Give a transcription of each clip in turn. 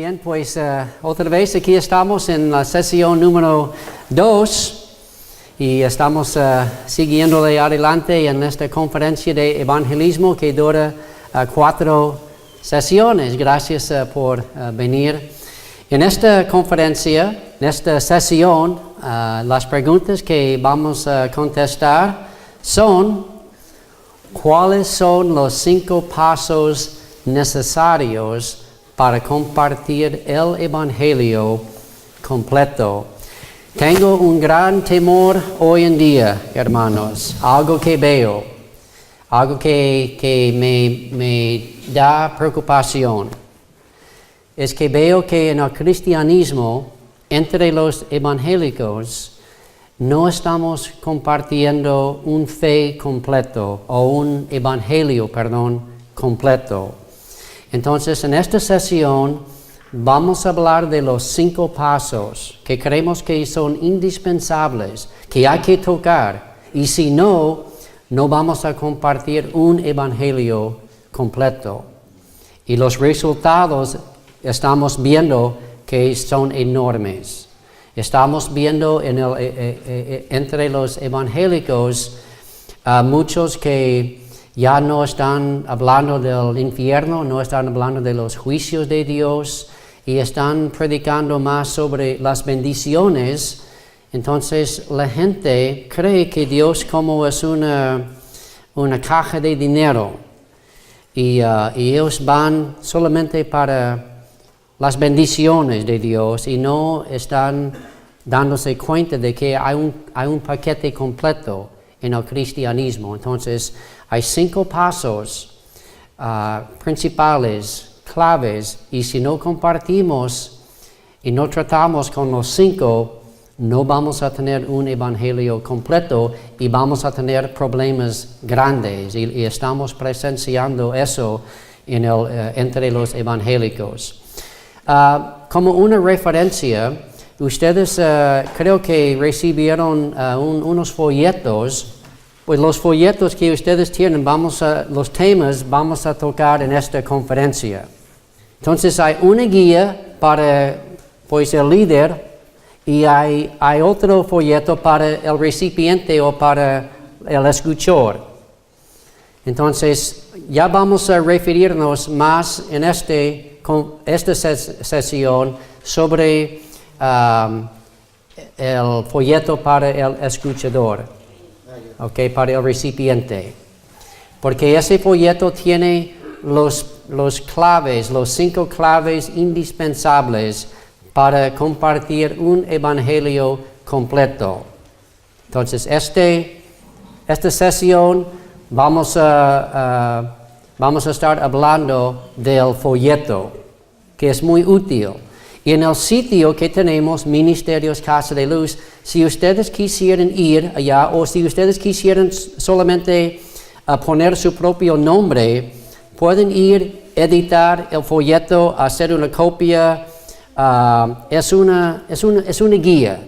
Bien, pues otra vez aquí estamos en la sesión número 2 y estamos siguiendo de adelante en esta conferencia de evangelismo que dura 4 sesiones. Gracias por venir. En esta conferencia, en esta sesión, las preguntas que vamos a contestar son: ¿cuáles son los 5 pasos necesarios para compartir el evangelio completo? Tengo un gran temor hoy en día, hermanos, algo que veo, algo que me da preocupación. Es que veo que en el cristianismo, entre los evangélicos, no estamos compartiendo un fe completo, o un evangelio, completo. Entonces, en esta sesión vamos a hablar de los 5 pasos que creemos que son indispensables, que hay que tocar, y si no, no vamos a compartir un evangelio completo. Y los resultados estamos viendo que son enormes. Estamos viendo entre los evangélicos muchos que ya no están hablando del infierno, no están hablando de los juicios de Dios y están predicando más sobre las bendiciones. Entonces la gente cree que Dios como es una caja de dinero y ellos van solamente para las bendiciones de Dios y no están dándose cuenta de que hay un paquete completo en el cristianismo. Entonces, hay 5 pasos principales, claves, y si no compartimos y no tratamos con los 5, no vamos a tener un evangelio completo y vamos a tener problemas grandes. Y estamos presenciando eso entre los evangélicos. Como una referencia, ustedes creo que recibieron unos folletos. Pues los folletos que ustedes tienen, los temas vamos a tocar en esta conferencia. Entonces hay una guía para el líder y hay otro folleto para el recipiente o para el escuchador. Entonces ya vamos a referirnos más en esta sesión sobre el folleto para el escuchador. Para el recipiente. Porque ese folleto tiene los 5 claves indispensables para compartir un evangelio completo. Entonces, esta sesión vamos a estar hablando del folleto, que es muy útil. Y en el sitio que tenemos, Ministerios Casa de Luz, si ustedes quisieran ir allá o si ustedes quisieran solamente poner su propio nombre, pueden ir, editar el folleto, hacer una copia. Es una guía.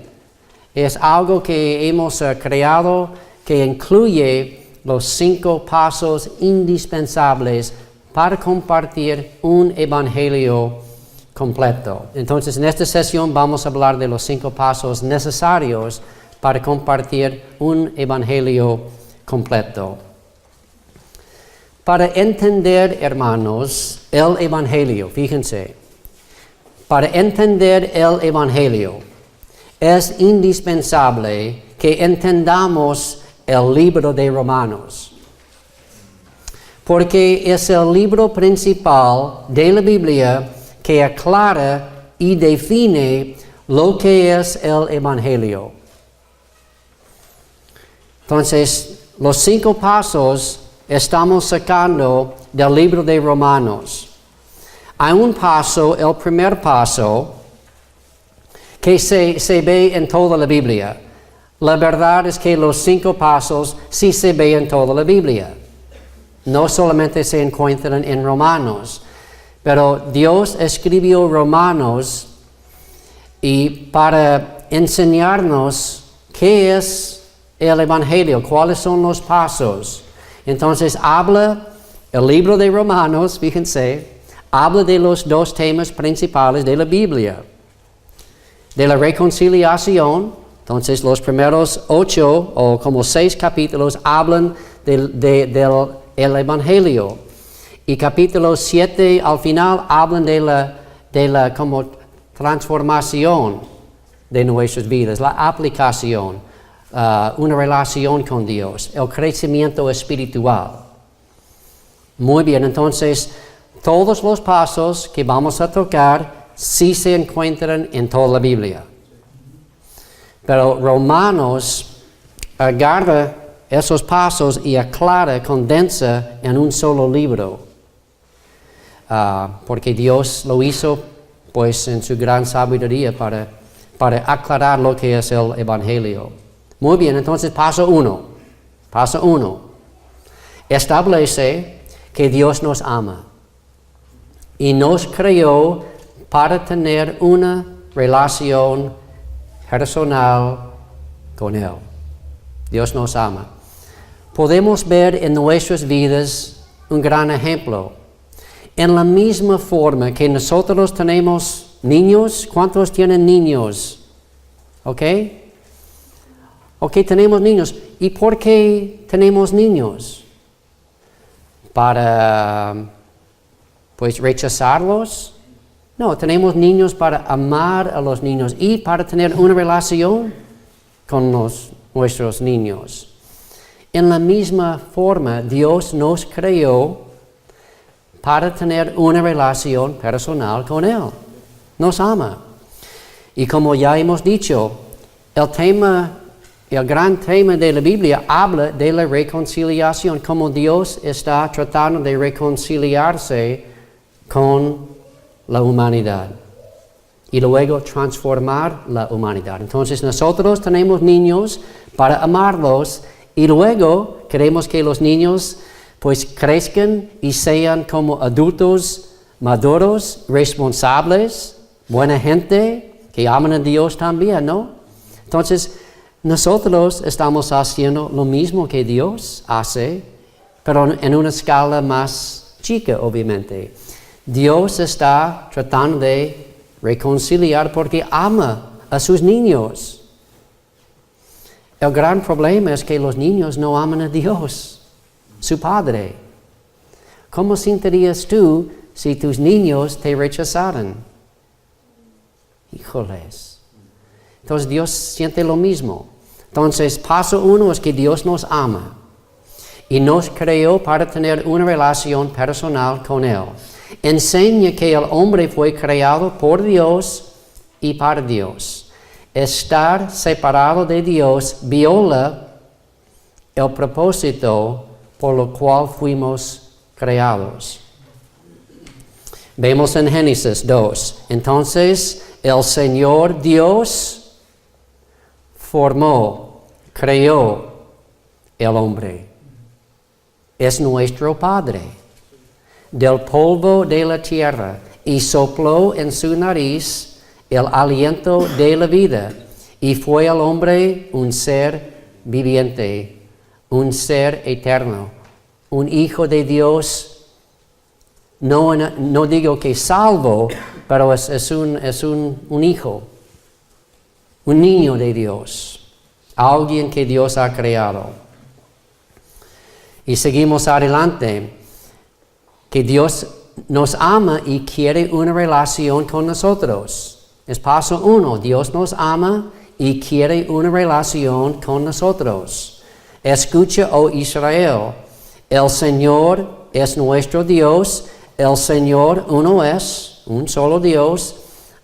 Es algo que hemos creado que incluye los 5 pasos indispensables para compartir un evangelio completo. Entonces, en esta sesión vamos a hablar de los 5 pasos necesarios para compartir un evangelio completo. Para entender, hermanos, el evangelio, fíjense, para entender el evangelio es indispensable que entendamos el libro de Romanos, porque es el libro principal de la Biblia que aclara y define lo que es el evangelio. Entonces, los 5 pasos estamos sacando del libro de Romanos. Hay un paso, el primer paso, que se ve en toda la Biblia. La verdad es que los 5 pasos sí se ven en toda la Biblia. No solamente se encuentran en Romanos. Pero Dios escribió Romanos y para enseñarnos qué es el evangelio, cuáles son los pasos. Entonces habla el libro de Romanos, fíjense, habla de los dos temas principales de la Biblia. De la reconciliación, entonces los primeros 8 o como 6 capítulos hablan del evangelio. Y capítulos 7 al final hablan de la como transformación de nuestras vidas, la aplicación, una relación con Dios, el crecimiento espiritual. Muy bien, entonces todos los pasos que vamos a tocar sí se encuentran en toda la Biblia. Pero Romanos agarra esos pasos y aclara, condensa en un solo libro. Porque Dios lo hizo pues en su gran sabiduría para aclarar lo que es el evangelio. Muy bien, entonces paso 1. Paso 1. Establece que Dios nos ama y nos creó para tener una relación personal con Él. Dios nos ama. Podemos ver en nuestras vidas un gran ejemplo. En la misma forma que nosotros tenemos niños, ¿cuántos tienen niños? ¿Ok? Ok, tenemos niños. ¿Y por qué tenemos niños? ¿Para, pues, rechazarlos? No, tenemos niños para amar a los niños y para tener una relación con nuestros niños. En la misma forma, Dios nos creó para tener una relación personal con Él. Nos ama. Y como ya hemos dicho, el gran tema de la Biblia habla de la reconciliación, como Dios está tratando de reconciliarse con la humanidad y luego transformar la humanidad. Entonces nosotros tenemos niños para amarlos y luego queremos que los niños pues crezcan y sean como adultos maduros, responsables, buena gente, que aman a Dios también, ¿no? Entonces, nosotros estamos haciendo lo mismo que Dios hace, pero en una escala más chica, obviamente. Dios está tratando de reconciliar porque ama a sus niños. El gran problema es que los niños no aman a Dios, su Padre. ¿Cómo sentirías tú si tus niños te rechazaran? Híjoles. Entonces Dios siente lo mismo. Entonces, paso 1 es que Dios nos ama y nos creó para tener una relación personal con Él. Enseña que el hombre fue creado por Dios y para Dios. Estar separado de Dios viola el propósito por lo cual fuimos creados. Vemos en Génesis 2. Entonces, el Señor Dios formó, creó el hombre. Es nuestro Padre. Del polvo de la tierra y sopló en su nariz el aliento de la vida y fue el hombre un ser viviente, un ser eterno, un hijo de Dios, no digo que salvo, pero es un hijo, un niño de Dios, alguien que Dios ha creado. Y seguimos adelante, que Dios nos ama y quiere una relación con nosotros. Es paso 1, Dios nos ama y quiere una relación con nosotros. Escucha, oh Israel, el Señor es nuestro Dios, el Señor uno es, un solo Dios.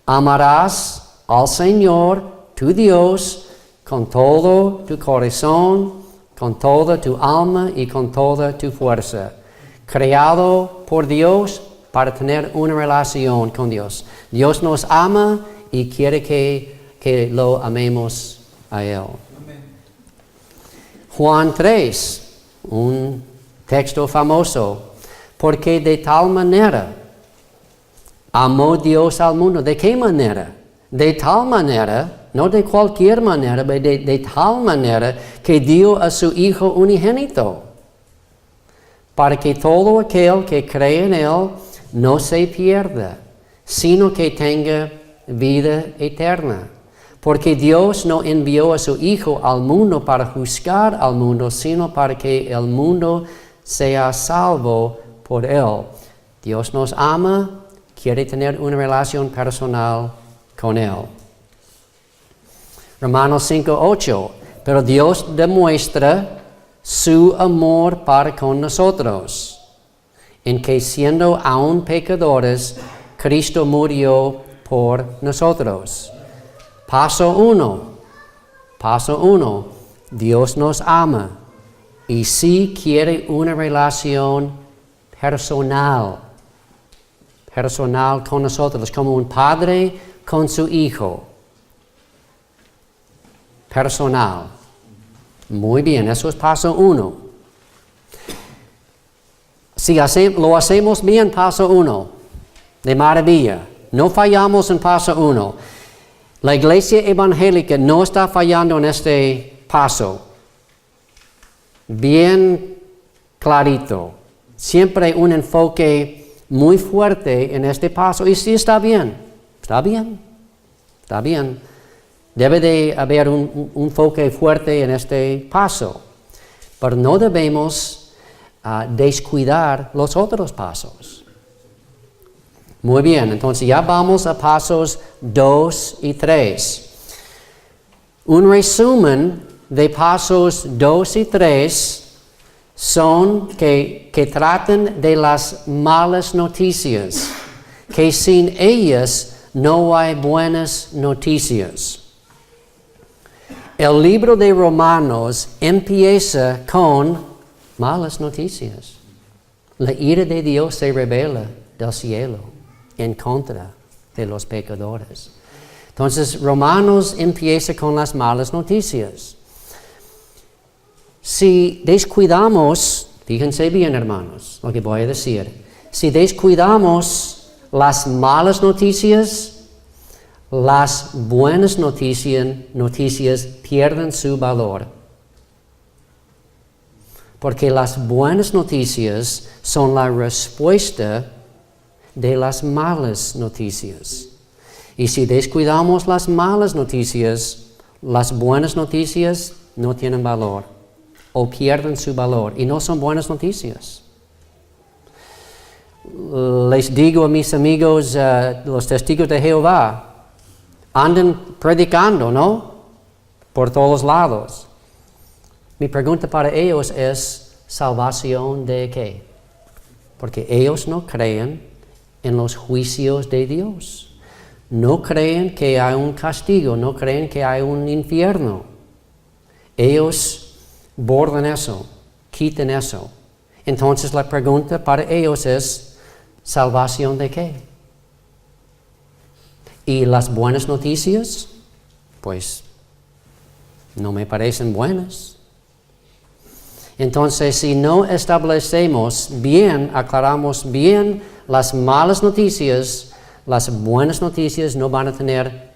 Amarás al Señor, tu Dios, con todo tu corazón, con toda tu alma y con toda tu fuerza. Creado por Dios para tener una relación con Dios. Dios nos ama y quiere que lo amemos a Él. Amén. Juan 3, un texto famoso. Porque de tal manera amó Dios al mundo. ¿De qué manera? De tal manera, no de cualquier manera, pero de tal manera que dio a su Hijo unigénito, para que todo aquel que cree en Él no se pierda, sino que tenga vida eterna. Porque Dios no envió a su Hijo al mundo para juzgar al mundo, sino para que el mundo sea salvo por Él. Dios nos ama, quiere tener una relación personal con Él. Romanos 5:8. Pero Dios demuestra su amor para con nosotros, en que siendo aún pecadores, Cristo murió por nosotros. Paso 1. Dios nos ama y sí quiere una relación personal con nosotros, como un padre con su hijo. Personal. Muy bien, eso es paso 1. Si lo hacemos bien, paso 1, de maravilla. No fallamos en paso 1. La iglesia evangélica no está fallando en este paso. Bien clarito. Siempre un enfoque muy fuerte en este paso. Y sí, está bien. Debe de haber un enfoque fuerte en este paso. Pero no debemos descuidar los otros pasos. Muy bien, entonces ya vamos a pasos 2 y 3. Un resumen de pasos 2 y 3 son que tratan de las malas noticias, que sin ellas no hay buenas noticias. El libro de Romanos empieza con malas noticias. La ira de Dios se revela del cielo en contra de los pecadores. Entonces, Romanos empieza con las malas noticias. Si descuidamos, fíjense bien, hermanos, lo que voy a decir. Si descuidamos las malas noticias, las buenas noticias pierden su valor. Porque las buenas noticias son la respuesta de las malas noticias. Y si descuidamos las malas noticias, las buenas noticias no tienen valor o pierden su valor y no son buenas noticias. Les digo a mis amigos, los testigos de Jehová, andan predicando, ¿no? Por todos lados. Mi pregunta para ellos es, ¿salvación de qué? Porque ellos no creen en los juicios de Dios. No creen que hay un castigo, no creen que hay un infierno. Ellos bordan eso, quitan eso. Entonces la pregunta para ellos es, ¿salvación de qué? Y las buenas noticias, pues, no me parecen buenas. Entonces, si no establecemos bien, aclaramos bien las malas noticias, las buenas noticias no van a tener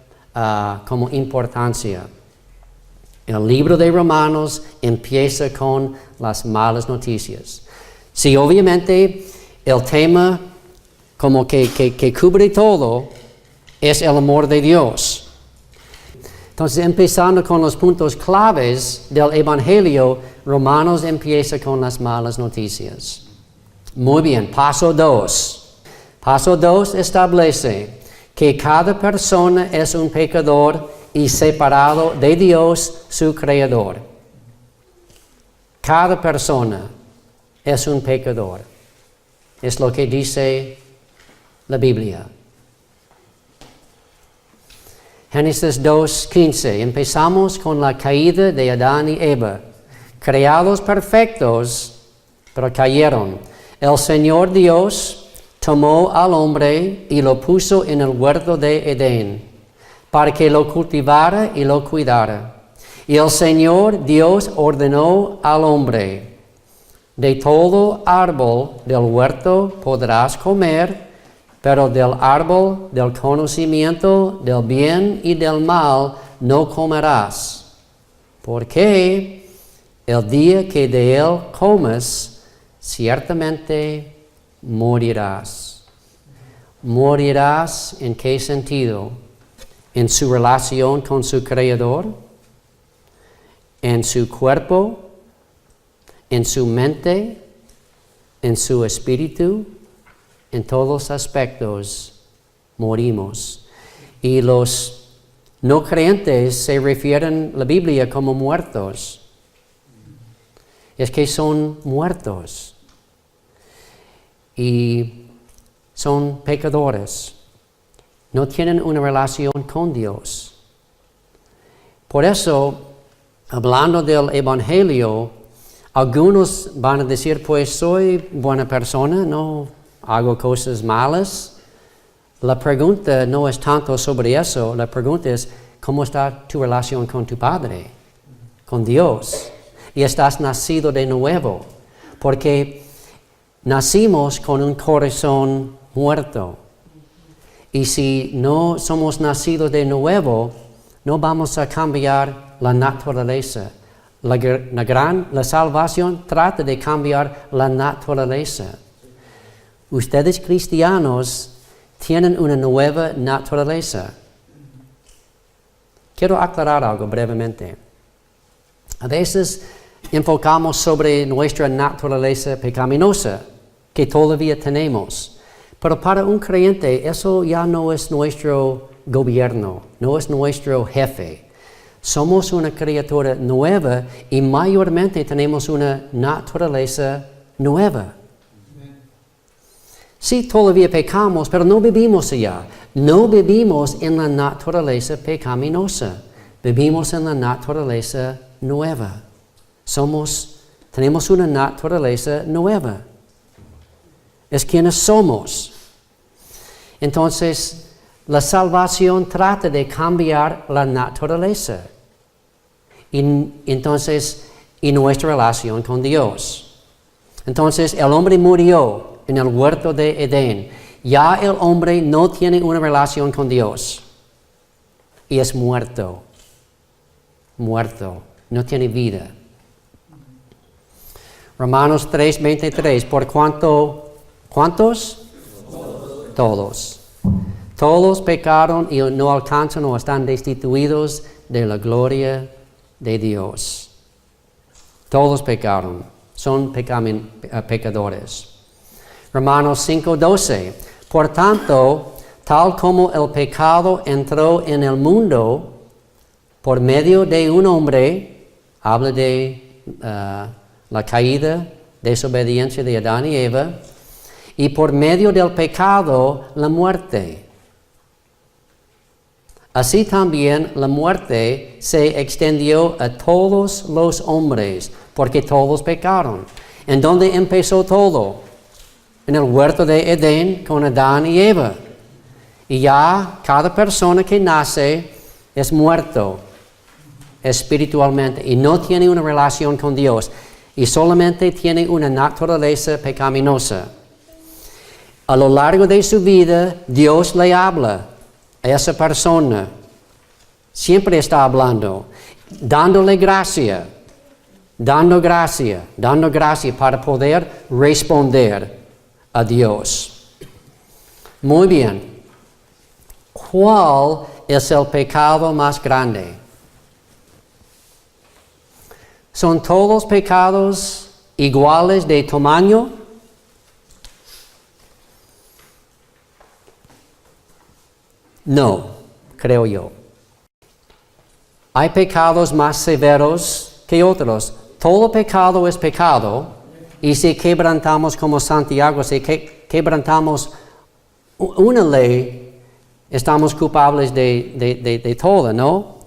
como importancia. El libro de Romanos empieza con las malas noticias. Sí, obviamente, el tema como que cubre todo es el amor de Dios. Entonces, empezando con los puntos claves del evangelio, Romanos empieza con las malas noticias. Muy bien, paso 2. Paso 2 establece que cada persona es un pecador y separado de Dios, su Creador. Cada persona es un pecador. Es lo que dice la Biblia. Génesis 2:15. Empezamos con la caída de Adán y Eva. Creados perfectos, pero cayeron. El Señor Dios tomó al hombre y lo puso en el huerto de Edén, para que lo cultivara y lo cuidara. Y el Señor Dios ordenó al hombre: de todo árbol del huerto podrás comer, pero del árbol del conocimiento del bien y del mal no comerás, porque el día que de él comes, ciertamente morirás. ¿Morirás en qué sentido? ¿En su relación con su Creador? ¿En su cuerpo? ¿En su mente? ¿En su espíritu? En todos los aspectos morimos. Y los no creyentes se refieren a la Biblia como muertos. Es que son muertos. Y son pecadores. No tienen una relación con Dios. Por eso, hablando del evangelio, algunos van a decir, pues soy buena persona, no hago cosas malas. La pregunta no es tanto sobre eso, la pregunta es, ¿cómo está tu relación con tu Padre, con Dios? Y estás nacido de nuevo, porque nacimos con un corazón muerto. Y si no somos nacidos de nuevo, no vamos a cambiar la naturaleza. La salvación trata de cambiar la naturaleza. Ustedes cristianos tienen una nueva naturaleza. Quiero aclarar algo brevemente. A veces enfocamos sobre nuestra naturaleza pecaminosa, que todavía tenemos. Pero para un creyente eso ya no es nuestro gobierno, no es nuestro jefe. Somos una criatura nueva y mayormente tenemos una naturaleza nueva. Sí, todavía pecamos, pero no vivimos allá. No vivimos en la naturaleza pecaminosa. Vivimos en la naturaleza nueva. Tenemos una naturaleza nueva. Es quienes somos. Entonces, la salvación trata de cambiar la naturaleza. Y nuestra relación con Dios. Entonces, el hombre murió en el huerto de Edén. Ya el hombre no tiene una relación con Dios. Y es muerto. Muerto. No tiene vida. Romanos 3:23. Por cuanto, ¿cuántos? Todos. Todos pecaron y no alcanzan o están destituidos de la gloria de Dios. Todos pecaron. Son pecadores. Romanos 5:12. Por tanto, tal como el pecado entró en el mundo por medio de un hombre, habla de la caída, desobediencia de Adán y Eva, y por medio del pecado, la muerte. Así también la muerte se extendió a todos los hombres, porque todos pecaron. ¿En dónde empezó todo? En el huerto de Edén con Adán y Eva. Y ya cada persona que nace es muerto espiritualmente y no tiene una relación con Dios y solamente tiene una naturaleza pecaminosa. A lo largo de su vida, Dios le habla a esa persona. Siempre está hablando, dándole gracia, dando gracia para poder responder a Dios. Muy bien. ¿Cuál es el pecado más grande? ¿Son todos pecados iguales de tamaño? No, creo yo. Hay pecados más severos que otros. Todo pecado es pecado. Y si quebrantamos como Santiago, si quebrantamos una ley, estamos culpables de todo, ¿no?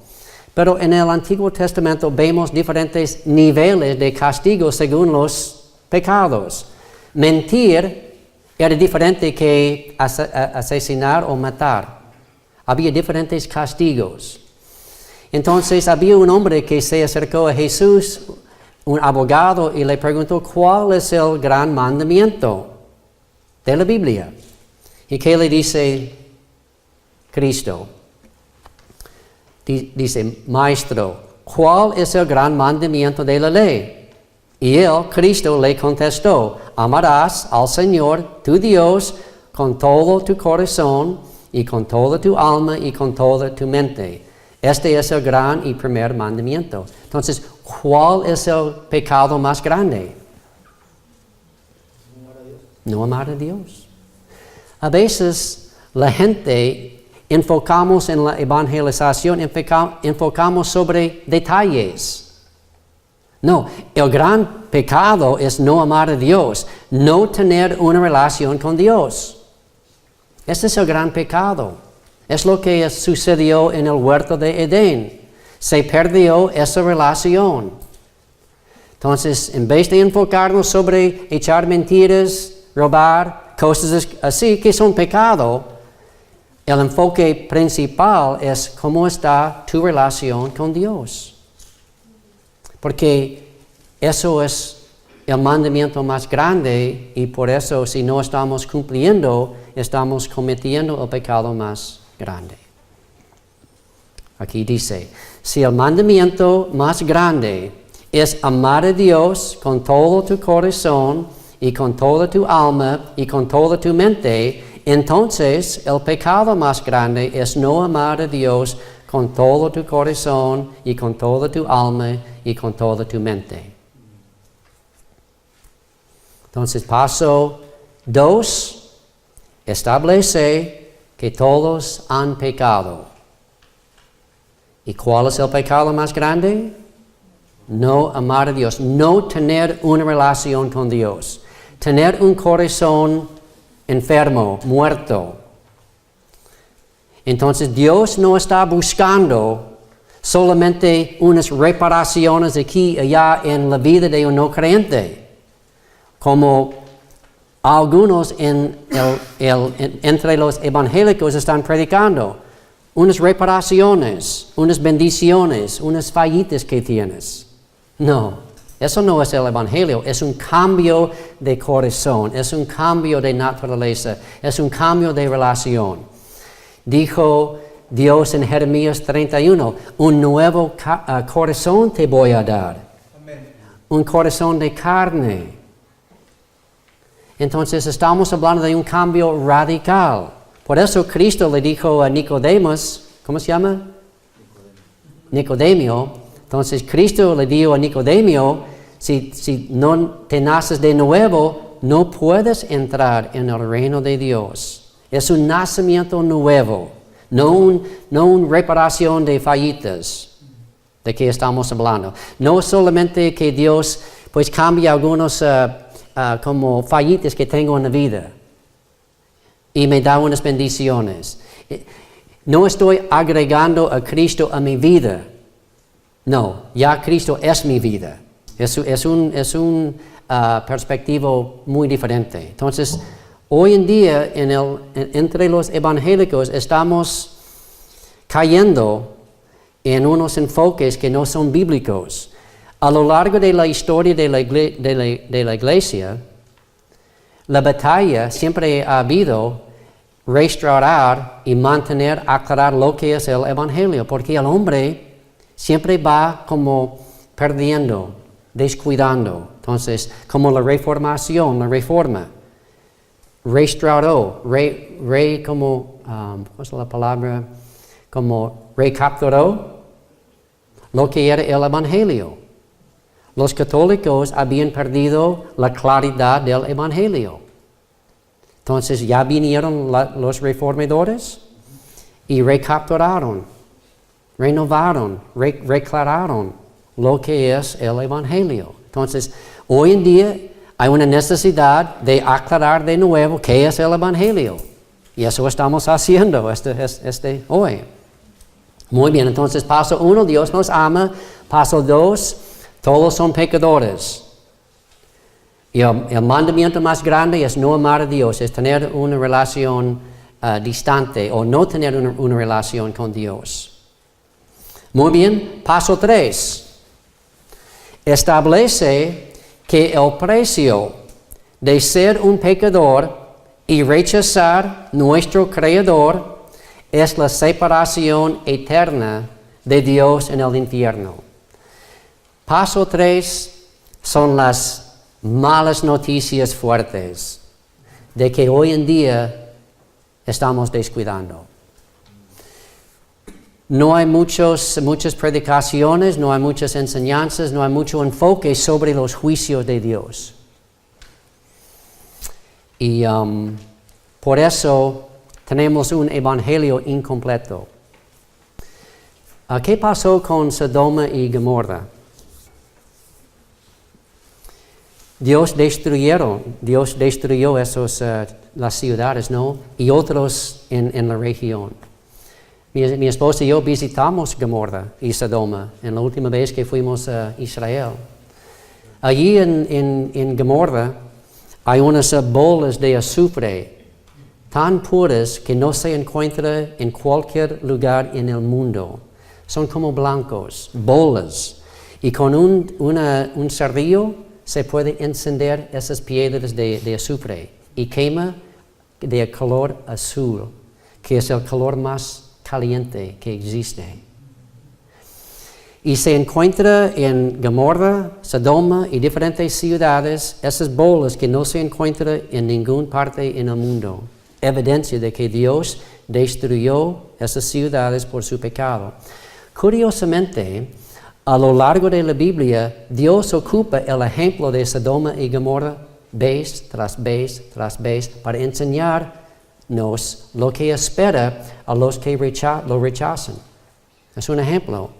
Pero en el Antiguo Testamento vemos diferentes niveles de castigo según los pecados. Mentir era diferente que asesinar o matar. Había diferentes castigos. Entonces había un hombre que se acercó a Jesús, un abogado, y le preguntó cuál es el gran mandamiento de la Biblia. ¿Y qué le dice Cristo? Dice, Maestro, ¿cuál es el gran mandamiento de la ley? Y él, Cristo, le contestó, amarás al Señor tu Dios con todo tu corazón y con toda tu alma y con toda tu mente. Este es el gran y primer mandamiento. Entonces, ¿cuál es el pecado más grande? No amar a Dios. A veces la gente enfocamos en la evangelización, enfocamos sobre detalles. No, el gran pecado es no amar a Dios, no tener una relación con Dios. Ese es el gran pecado. Es lo que sucedió en el huerto de Edén. Se perdió esa relación. Entonces, en vez de enfocarnos sobre echar mentiras, robar, cosas así que son pecado, el enfoque principal es cómo está tu relación con Dios. Porque eso es el mandamiento más grande y por eso si no estamos cumpliendo, estamos cometiendo el pecado más grande. Aquí dice, si el mandamiento más grande es amar a Dios con todo tu corazón y con toda tu alma y con toda tu mente, entonces el pecado más grande es no amar a Dios con todo tu corazón y con toda tu alma y con toda tu mente. Entonces, paso 2, establece que todos han pecado. ¿Y cuál es el pecado más grande? No amar a Dios, no tener una relación con Dios, tener un corazón enfermo, muerto. Entonces, Dios no está buscando solamente unas reparaciones aquí y allá en la vida de un no creyente, como algunos entre los evangélicos están predicando, unas reparaciones, unas bendiciones, unas fallitas que tienes. No, eso no es el evangelio, es un cambio de corazón, es un cambio de naturaleza, es un cambio de relación. Dijo Dios en Jeremías 31, un nuevo corazón te voy a dar. Amén. Un corazón de carne. Entonces estamos hablando de un cambio radical. Por eso Cristo le dijo a Nicodemos, ¿cómo se llama? Nicodemio. Entonces Cristo le dijo a Nicodemio, si no te naces de nuevo, no puedes entrar en el reino de Dios. Es un nacimiento nuevo, no una reparación de fallitas de que estamos hablando. No solamente que Dios pues cambia algunos como fallitas que tengo en la vida y me da unas bendiciones. No estoy agregando a Cristo a mi vida. No, ya Cristo es mi vida. Es un perspectivo muy diferente. Entonces, hoy en día entre los evangélicos estamos cayendo en unos enfoques que no son bíblicos. A lo largo de la historia de la iglesia, la batalla siempre ha habido restaurar y mantener, aclarar lo que es el evangelio, porque el hombre siempre va como perdiendo, descuidando. Entonces, como la reformación, la reforma, restauró, como, ¿cuál es la palabra? Como recapturó lo que era el evangelio. Los católicos habían perdido la claridad del evangelio. Entonces ya vinieron los reformadores y recapturaron, renovaron, reclararon lo que es el evangelio. Entonces, hoy en día hay una necesidad de aclarar de nuevo qué es el evangelio. Y eso estamos haciendo hoy. Muy bien, entonces paso 1, Dios nos ama. Paso 2, todos son pecadores. Y el mandamiento más grande es no amar a Dios, es tener una relación distante o no tener una relación con Dios. Muy bien, paso 3. Establece que el precio de ser un pecador y rechazar nuestro Creador es la separación eterna de Dios en el infierno. Paso 3 son las malas noticias fuertes de que hoy en día estamos descuidando. No hay muchas predicaciones, no hay muchas enseñanzas, no hay mucho enfoque sobre los juicios de Dios. Y por eso tenemos un evangelio incompleto. ¿Qué pasó con Sodoma y Gomorra? Dios destruyó las ciudades, ¿no? Y otros en la región. Mi esposa y yo visitamos Gomorra y Sodoma en la última vez que fuimos a Israel. Allí en Gomorra hay unas bolas de azufre tan puras que no se encuentran en cualquier lugar en el mundo. Son como blancos, bolas. Y con un cerrillo se puede encender esas piedras de azufre y quema de color azul, que es el color más caliente que existe. Y se encuentra en Gomorra, Sodoma y diferentes ciudades esas bolas que no se encuentran en ninguna parte en el mundo. Evidencia de que Dios destruyó esas ciudades por su pecado. Curiosamente, a lo largo de la Biblia, Dios ocupa el ejemplo de Sodoma y Gomorra vez tras vez tras vez para enseñarnos lo que espera a los que lo rechazan. Es un ejemplo.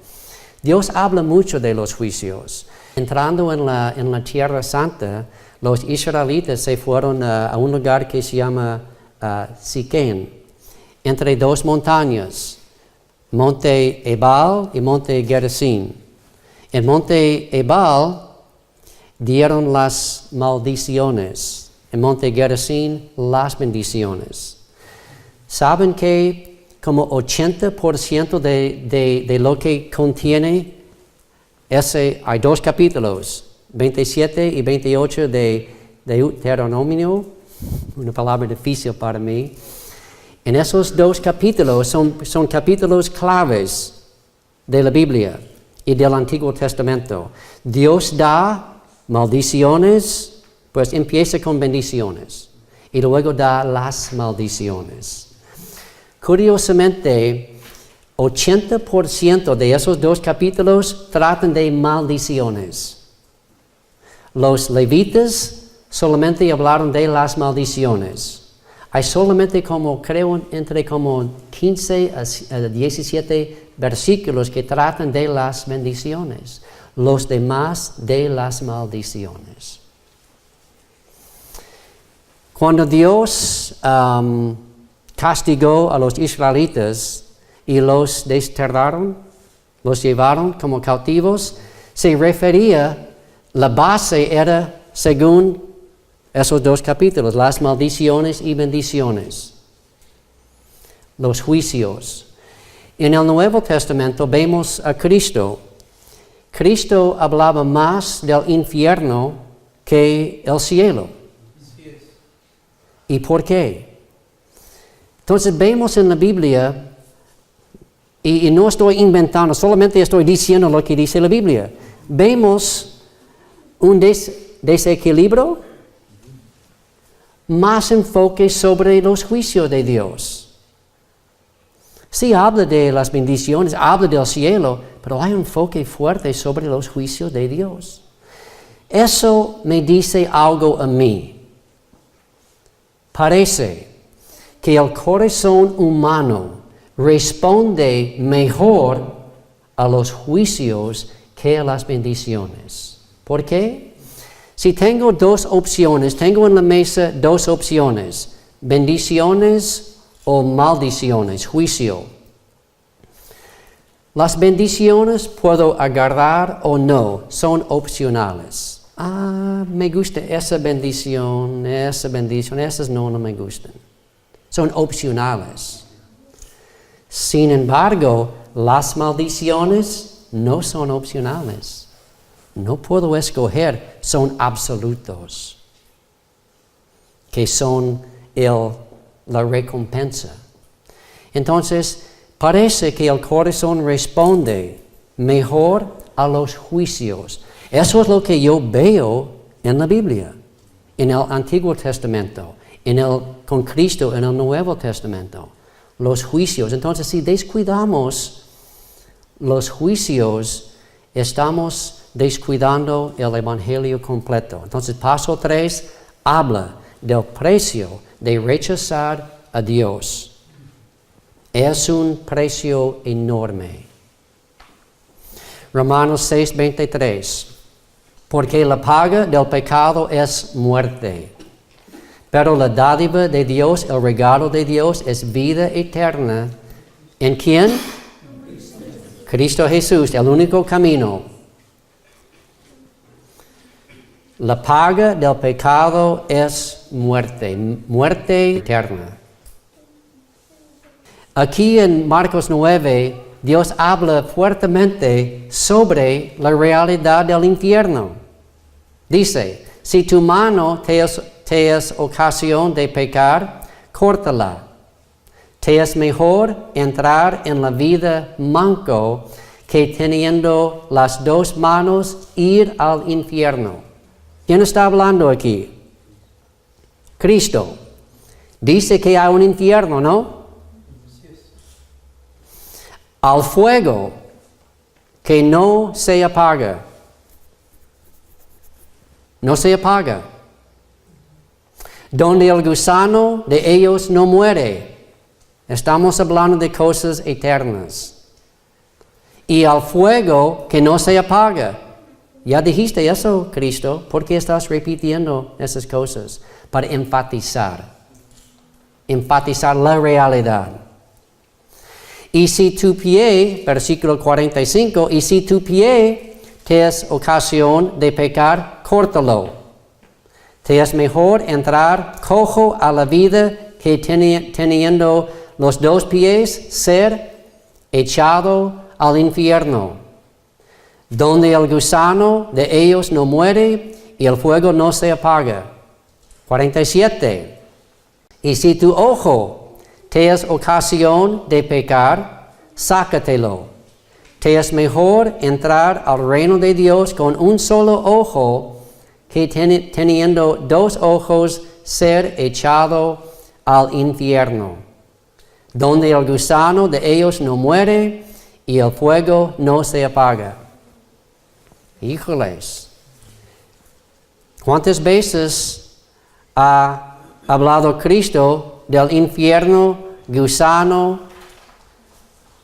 Dios habla mucho de los juicios. Entrando en la Tierra Santa, los israelitas se fueron a un lugar que se llama Siquén, entre dos montañas, Monte Ebal y Monte Gerizim. En Monte Ebal dieron las maldiciones, en Monte Gerizim las bendiciones. ¿Saben que como 80% de lo que contiene hay dos capítulos, 27 y 28 de Deuteronomio, una palabra difícil para mí? En esos dos capítulos son capítulos claves de la Biblia y del Antiguo Testamento. Dios da maldiciones, pues empieza con bendiciones y luego da las maldiciones. Curiosamente, 80% de esos dos capítulos tratan de maldiciones. Los levitas solamente hablaron de las maldiciones. Hay solamente entre 15 a 17 versículos que tratan de las bendiciones. Los demás de las maldiciones. Cuando Dios castigó a los israelitas y los desterraron, los llevaron como cautivos, se refería, la base era según esos dos capítulos, las maldiciones y bendiciones, los juicios. En el Nuevo Testamento vemos a Cristo. Cristo hablaba más del infierno que el cielo. ¿Y por qué? Entonces vemos en la Biblia, y no estoy inventando, solamente estoy diciendo lo que dice la Biblia. Vemos un desequilibrio, más enfoque sobre los juicios de Dios. Sí habla de las bendiciones, habla del cielo, pero hay un enfoque fuerte sobre los juicios de Dios. Eso me dice algo a mí. Parece que el corazón humano responde mejor a los juicios que a las bendiciones. ¿Por qué? Si tengo dos opciones, tengo en la mesa dos opciones, bendiciones o maldiciones, juicio. Las bendiciones puedo agarrar o no, son opcionales. Me gusta esa bendición, esas no me gustan. Son opcionales. Sin embargo, las maldiciones no son opcionales. No puedo escoger, son absolutos, que son la recompensa. Entonces, parece que el corazón responde mejor a los juicios. Eso es lo que yo veo en la Biblia, en el Antiguo Testamento, en el con Cristo en el Nuevo Testamento. Los juicios. Entonces, si descuidamos los juicios, estamos descuidando el evangelio completo. Entonces, paso 3 habla del precio de rechazar a Dios. Es un precio enorme. Romanos 6:23. Porque la paga del pecado es muerte. Pero la dádiva de Dios, el regalo de Dios, es vida eterna. ¿En quién? Cristo Jesús, el único camino. La paga del pecado es muerte, muerte eterna. Aquí en Marcos 9, Dios habla fuertemente sobre la realidad del infierno. Dice, si tu mano te es ocasión de pecar, córtala. Te es mejor entrar en la vida manco que teniendo las dos manos ir al infierno. ¿Quién está hablando aquí? Cristo. Dice que hay un infierno, ¿no? Al fuego que no se apaga. No se apaga. Donde el gusano de ellos no muere. Estamos hablando de cosas eternas. Y al fuego que no se apaga. Ya dijiste eso, Cristo. ¿Por qué estás repitiendo esas cosas? Para enfatizar. Enfatizar la realidad. Y si tu pie, versículo 45, y si tu pie te es ocasión de pecar, córtalo. Te es mejor entrar cojo a la vida que teniendo los dos pies ser echado al infierno, donde el gusano de ellos no muere y el fuego no se apaga. 47. Y si tu ojo te es ocasión de pecar, sácatelo. Te es mejor entrar al reino de Dios con un solo ojo que teniendo dos ojos ser echado al infierno, donde el gusano de ellos no muere y el fuego no se apaga. Híjoles, ¿cuántas veces ha hablado Cristo del infierno, gusano,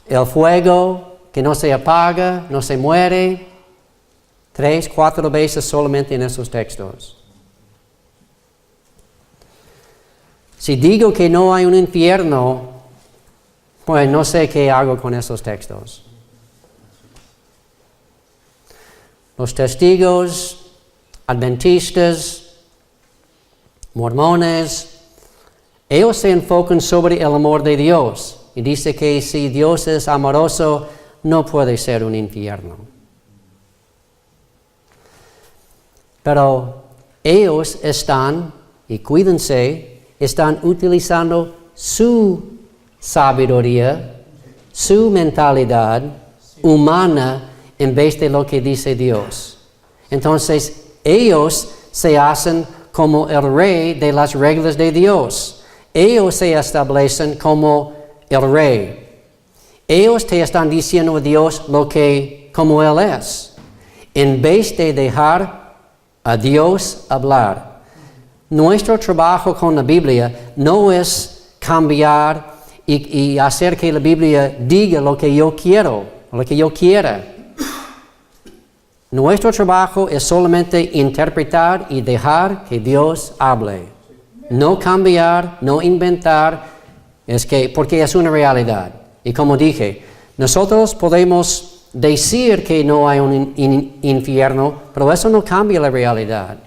el fuego que no se apaga, no se muere? 3, 4 veces solamente en esos textos. Si digo que no hay un infierno, pues no sé qué hago con esos textos. Los testigos, adventistas, mormones, ellos se enfocan sobre el amor de Dios y dice que si Dios es amoroso, no puede ser un infierno. Pero ellos están, y cuídense, están utilizando su sabiduría, su mentalidad humana en vez de lo que dice Dios. Entonces, ellos se hacen como el rey de las reglas de Dios. Ellos se establecen como el rey. Ellos te están diciendo a Dios como Él es, en vez de dejar a Dios hablar. Nuestro trabajo con la Biblia no es cambiar y hacer que la Biblia diga lo que yo quiero, lo que yo quiera. Nuestro trabajo es solamente interpretar y dejar que Dios hable. No cambiar, no inventar, porque es una realidad. Y como dije, nosotros podemos decir que no hay un infierno, pero eso no cambia la realidad.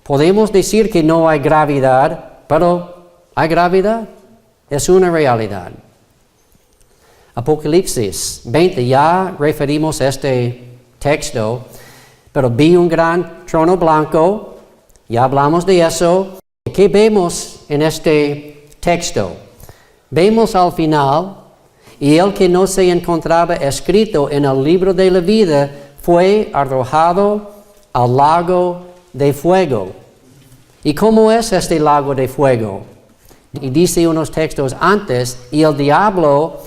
Podemos decir que no hay gravedad, pero ¿hay gravedad? Es una realidad. Apocalipsis 20, ya referimos a este texto, pero vi un gran trono blanco, ya hablamos de eso. ¿Qué vemos en este texto? Vemos al final, y el que no se encontraba escrito en el libro de la vida fue arrojado al lago de fuego. ¿Y cómo es este lago de fuego? Y dice unos textos antes, y el diablo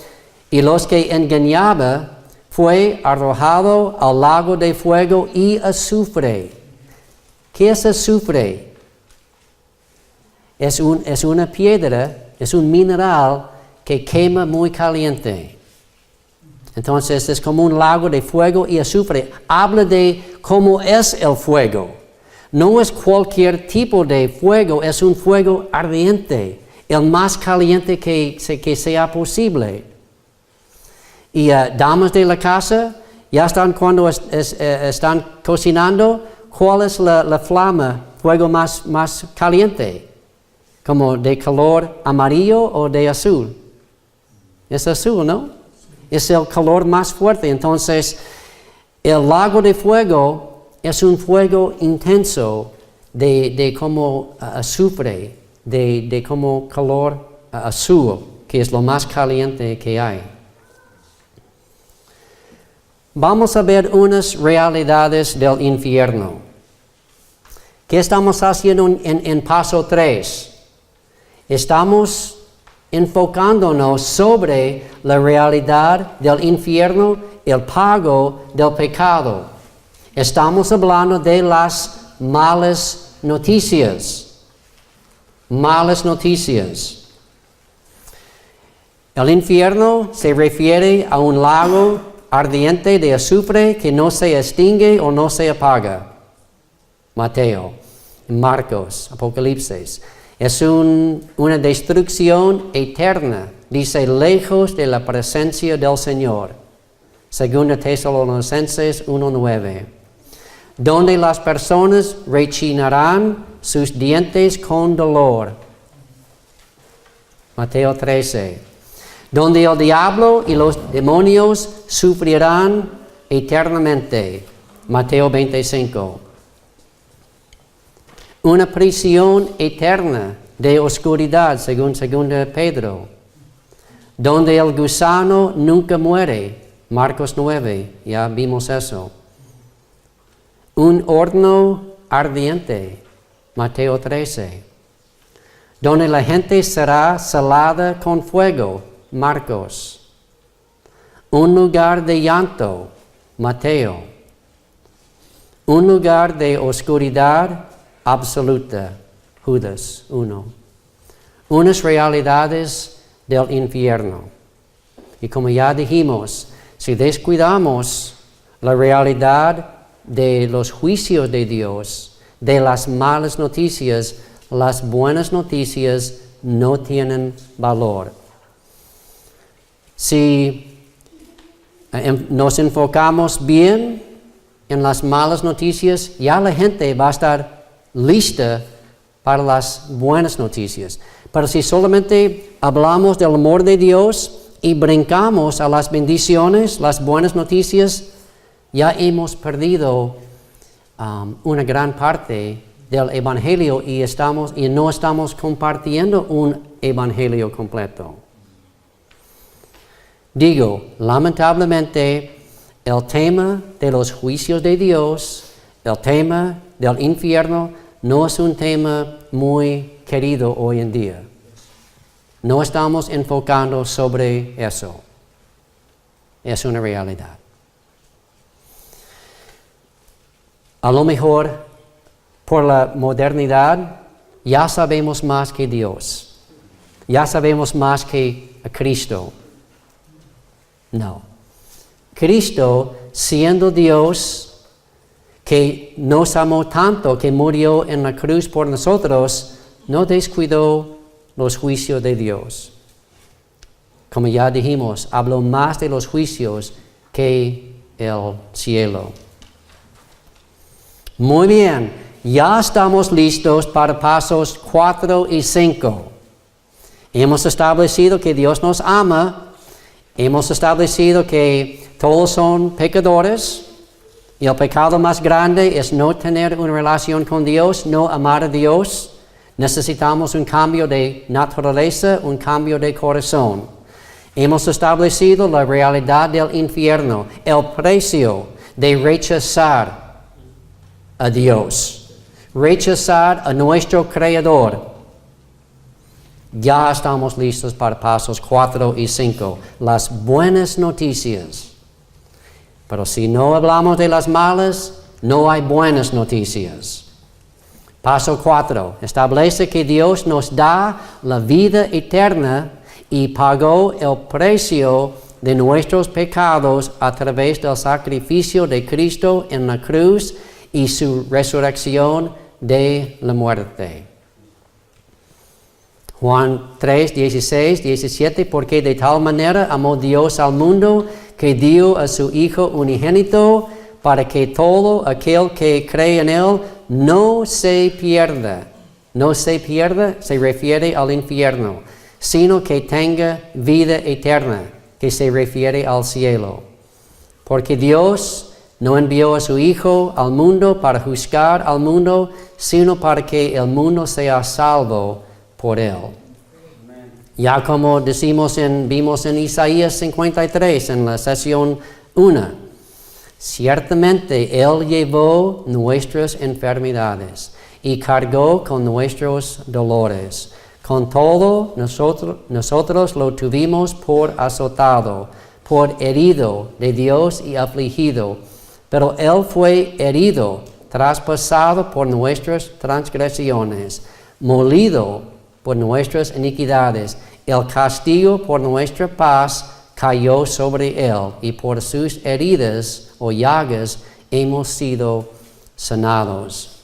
y los que engañaba fue arrojado al lago de fuego y azufre. ¿Qué es azufre? Es una piedra, es un mineral que quema muy caliente. Entonces es como un lago de fuego y azufre. Habla de cómo es el fuego. No es cualquier tipo de fuego, es un fuego ardiente, el más caliente que sea posible. Y damas de la casa, ya están cuando están cocinando, ¿cuál es la flama, fuego más caliente? ¿Como de color amarillo o de azul? Es azul, ¿no? Es el calor más fuerte. Entonces, el lago de fuego es un fuego intenso de como azufre, de como color azul, que es lo más caliente que hay. Vamos a ver unas realidades del infierno. ¿Qué estamos haciendo en paso 3? Estamos enfocándonos sobre la realidad del infierno, el pago del pecado. Estamos hablando de las malas noticias. Malas noticias. El infierno se refiere a un lago ardiente de azufre que no se extingue o no se apaga. Mateo, Marcos, Apocalipsis. Es una destrucción eterna, dice, lejos de la presencia del Señor. Según Tesalonicenses 1:9. Donde las personas rechinarán sus dientes con dolor. Mateo 13. Donde el diablo y los demonios sufrirán eternamente. Mateo 25. Una prisión eterna de oscuridad, según 2 Pedro. Donde el gusano nunca muere. Marcos 9, ya vimos eso. Un horno ardiente. Mateo 13. Donde la gente será salada con fuego. Marcos. Un lugar de llanto. Mateo. Un lugar de oscuridad absoluta. Judas 1. Unas realidades del infierno. Y como ya dijimos, si descuidamos la realidad de los juicios de Dios, de las malas noticias, las buenas noticias no tienen valor. Si nos enfocamos bien en las malas noticias, ya la gente va a estar lista para las buenas noticias. Pero si solamente hablamos del amor de Dios y brincamos a las bendiciones, las buenas noticias, ya hemos perdido una gran parte del evangelio y no estamos compartiendo un evangelio completo. Digo, lamentablemente, el tema de los juicios de Dios, el tema del infierno, no es un tema muy querido hoy en día. No estamos enfocando sobre eso. Es una realidad. A lo mejor, por la modernidad, ya sabemos más que Dios. Ya sabemos más que a Cristo. No. Cristo, siendo Dios, que nos amó tanto, que murió en la cruz por nosotros, no descuidó los juicios de Dios. Como ya dijimos, habló más de los juicios que el cielo. Muy bien, ya estamos listos para pasos 4 y 5. Hemos establecido que Dios nos ama. Hemos establecido que todos son pecadores. Y el pecado más grande es no tener una relación con Dios, no amar a Dios. Necesitamos un cambio de naturaleza, un cambio de corazón. Hemos establecido la realidad del infierno, el precio de rechazar a Dios, rechazar a nuestro Creador. Ya estamos listos para pasos 4 y 5. Las buenas noticias. Pero si no hablamos de las malas, no hay buenas noticias. Paso 4. Establece que Dios nos da la vida eterna y pagó el precio de nuestros pecados a través del sacrificio de Cristo en la cruz y su resurrección de la muerte. Juan 3, 16, 17, porque de tal manera amó Dios al mundo que dio a su Hijo unigénito para que todo aquel que cree en Él no se pierda. No se pierda se refiere al infierno, sino que tenga vida eterna, que se refiere al cielo. Porque Dios no envió a su Hijo al mundo para juzgar al mundo, sino para que el mundo sea salvo por Él. Ya como vimos en Isaías 53, en la sesión 1, ciertamente Él llevó nuestras enfermedades y cargó con nuestros dolores. Con todo, nosotros lo tuvimos por azotado, por herido de Dios y afligido. Pero Él fue herido, traspasado por nuestras transgresiones, molido por nuestras iniquidades. El castigo por nuestra paz cayó sobre Él, y por sus heridas o llagas hemos sido sanados.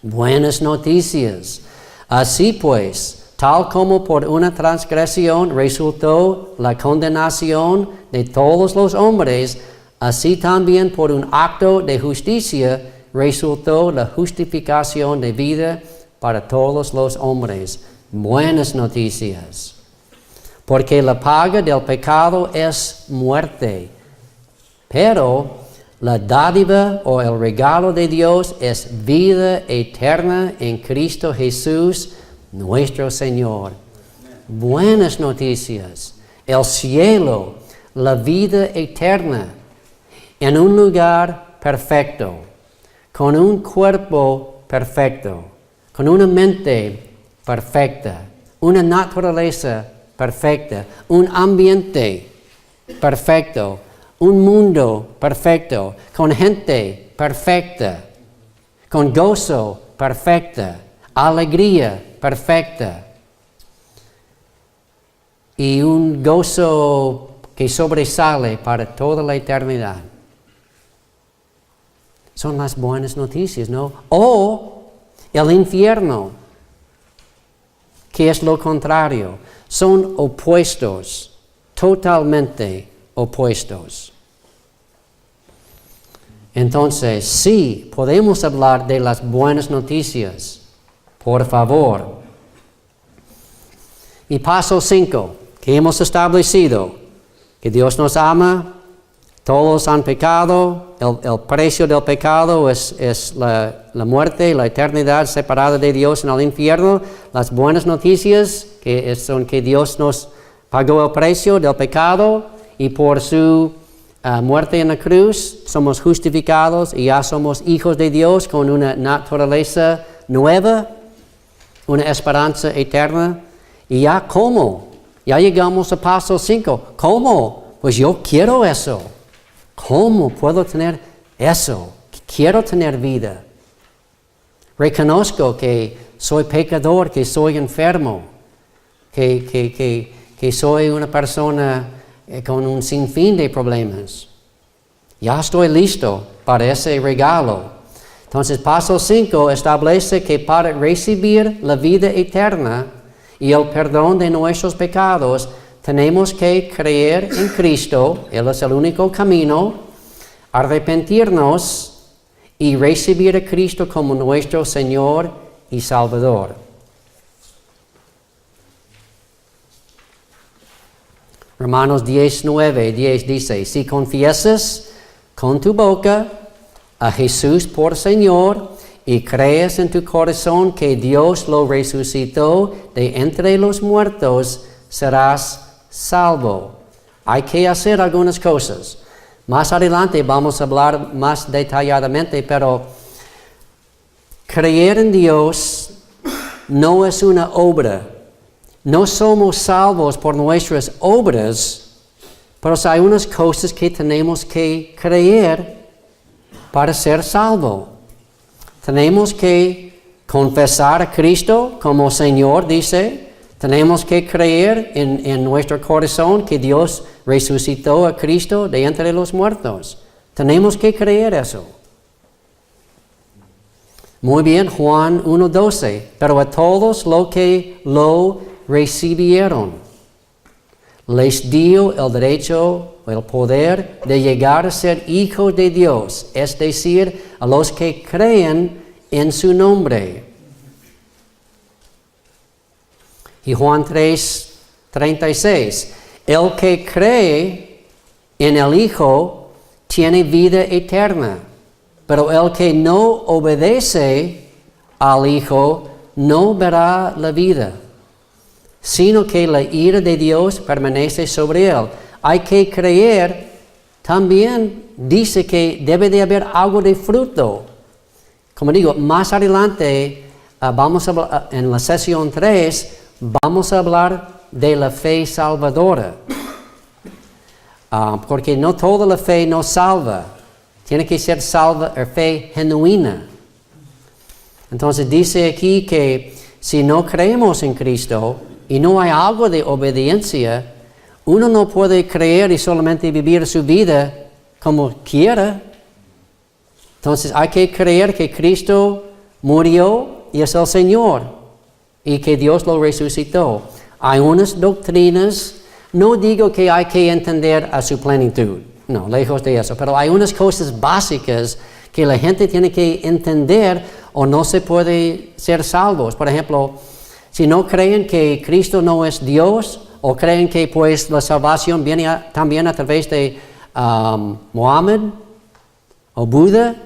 Buenas noticias. Así pues, tal como por una transgresión resultó la condenación de todos los hombres, así también por un acto de justicia resultó la justificación de vida para todos los hombres. Buenas noticias. Porque la paga del pecado es muerte, pero la dádiva o el regalo de Dios es vida eterna en Cristo Jesús, nuestro Señor. Buenas noticias. El cielo, la vida eterna, en un lugar perfecto, con un cuerpo perfecto, con una mente perfecta, una naturaleza perfecta, un ambiente perfecto, un mundo perfecto, con gente perfecta, con gozo perfecta, alegría perfecta y un gozo que sobresale para toda la eternidad. Son las buenas noticias, ¿no? O el infierno, que es lo contrario. Son opuestos, totalmente opuestos. Entonces, sí, podemos hablar de las buenas noticias, por favor. Y paso 5, que hemos establecido, que Dios nos ama, todos han pecado, el precio del pecado es la muerte, la eternidad separada de Dios en el infierno. Las buenas noticias son que Dios nos pagó el precio del pecado y por su muerte en la cruz somos justificados y ya somos hijos de Dios con una naturaleza nueva, una esperanza eterna. Y ya ¿cómo? Ya llegamos a paso 5. ¿Cómo? Pues yo quiero eso. ¿Cómo puedo tener eso? Quiero tener vida. Reconozco que soy pecador, que soy enfermo, que soy una persona con un sinfín de problemas. Ya estoy listo para ese regalo. Entonces, paso 5 establece que para recibir la vida eterna y el perdón de nuestros pecados, tenemos que creer en Cristo, Él es el único camino, arrepentirnos y recibir a Cristo como nuestro Señor y Salvador. Romanos 10:10 dice, si confiesas con tu boca a Jesús por Señor y crees en tu corazón que Dios lo resucitó de entre los muertos, serás salvo. Hay que hacer algunas cosas. Más adelante vamos a hablar más detalladamente, pero creer en Dios no es una obra no somos salvos por nuestras obras, pero hay unas cosas que tenemos que creer para ser salvo. Tenemos que confesar a Cristo como Señor, dice. Tenemos que creer en nuestro corazón que Dios resucitó a Cristo de entre los muertos. Tenemos que creer eso. Muy bien, Juan 1:12. Pero a todos los que lo recibieron, les dio el derecho, el poder de llegar a ser hijos de Dios, es decir, a los que creen en su nombre. Y Juan 3:36, el que cree en el Hijo tiene vida eterna, pero el que no obedece al Hijo no verá la vida, sino que la ira de Dios permanece sobre él. Hay que creer, también dice que debe de haber algo de fruto. Como digo, más adelante, en la sesión 3, vamos a hablar de la fe salvadora. Porque no toda la fe nos salva. Tiene que ser fe genuina. Entonces dice aquí que si no creemos en Cristo y no hay algo de obediencia, uno no puede creer y solamente vivir su vida como quiera. Entonces hay que creer que Cristo murió y es el Señor y que Dios lo resucitó. Hay unas doctrinas, no digo que hay que entender a su plenitud, no, lejos de eso, pero hay unas cosas básicas que la gente tiene que entender o no se puede ser salvos. Por ejemplo, si no creen que Cristo no es Dios, o creen que pues la salvación viene también a través de Mohammed o Buda,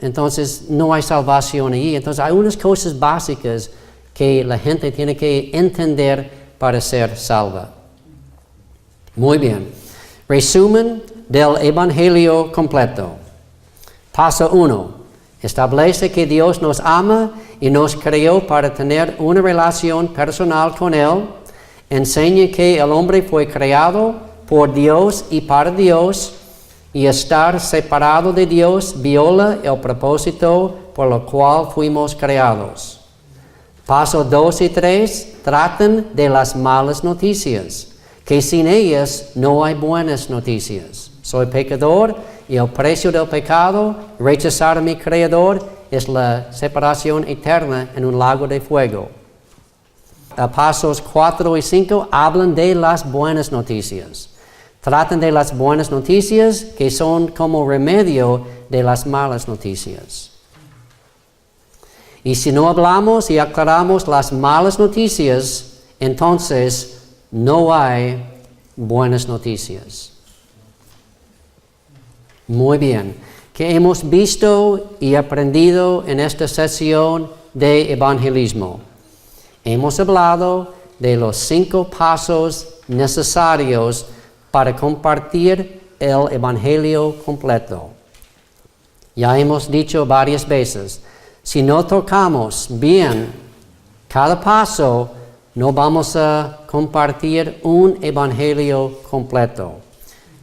entonces no hay salvación allí. Entonces hay unas cosas básicas que la gente tiene que entender para ser salva. Muy bien. Resumen del evangelio completo. Paso 1. Establece que Dios nos ama y nos creó para tener una relación personal con Él. Enseña que el hombre fue creado por Dios y para Dios, y estar separado de Dios viola el propósito por lo cual fuimos creados. Paso 2 y 3 tratan de las malas noticias, que sin ellas no hay buenas noticias. Soy pecador y el precio del pecado, rechazar a mi Creador, es la separación eterna en un lago de fuego. Pasos 4 y 5 hablan de las buenas noticias. Tratan de las buenas noticias que son como remedio de las malas noticias. Y si no hablamos y aclaramos las malas noticias, entonces no hay buenas noticias. Muy bien. ¿Qué hemos visto y aprendido en esta sesión de evangelismo? Hemos hablado de los 5 pasos necesarios para compartir el evangelio completo. Ya hemos dicho varias veces, si no tocamos bien cada paso, no vamos a compartir un evangelio completo.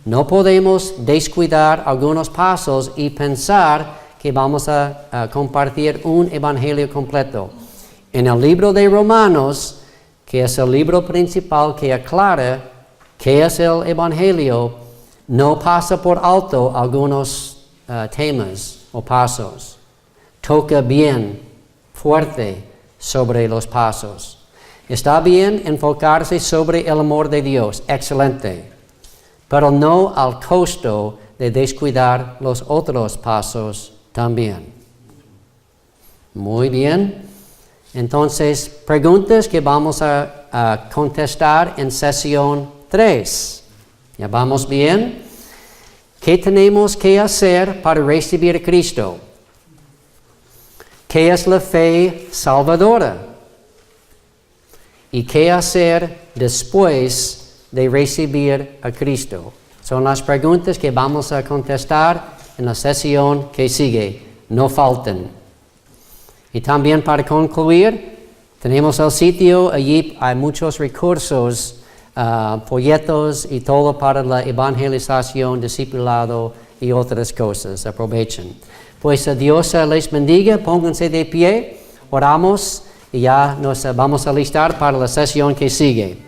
No podemos descuidar algunos pasos y pensar que vamos a compartir un evangelio completo. En el libro de Romanos, que es el libro principal que aclara qué es el evangelio, no pasa por alto algunos temas o pasos. Toca bien, fuerte sobre los pasos. Está bien enfocarse sobre el amor de Dios, excelente, pero no al costo de descuidar los otros pasos también. Muy bien. Entonces, preguntas que vamos a contestar en sesión 3. ¿Ya vamos bien? ¿Qué tenemos que hacer para recibir a Cristo? ¿Qué es la fe salvadora? ¿Y qué hacer después de recibir a Cristo? Son las preguntas que vamos a contestar en la sesión que sigue. No falten. Y también para concluir, Tenemos el sitio, allí hay muchos recursos, folletos y todo para la evangelización, discipulado y otras cosas. Aprovechen. Pues Dios les bendiga, pónganse de pie, oramos y ya nos vamos a alistar para la sesión que sigue.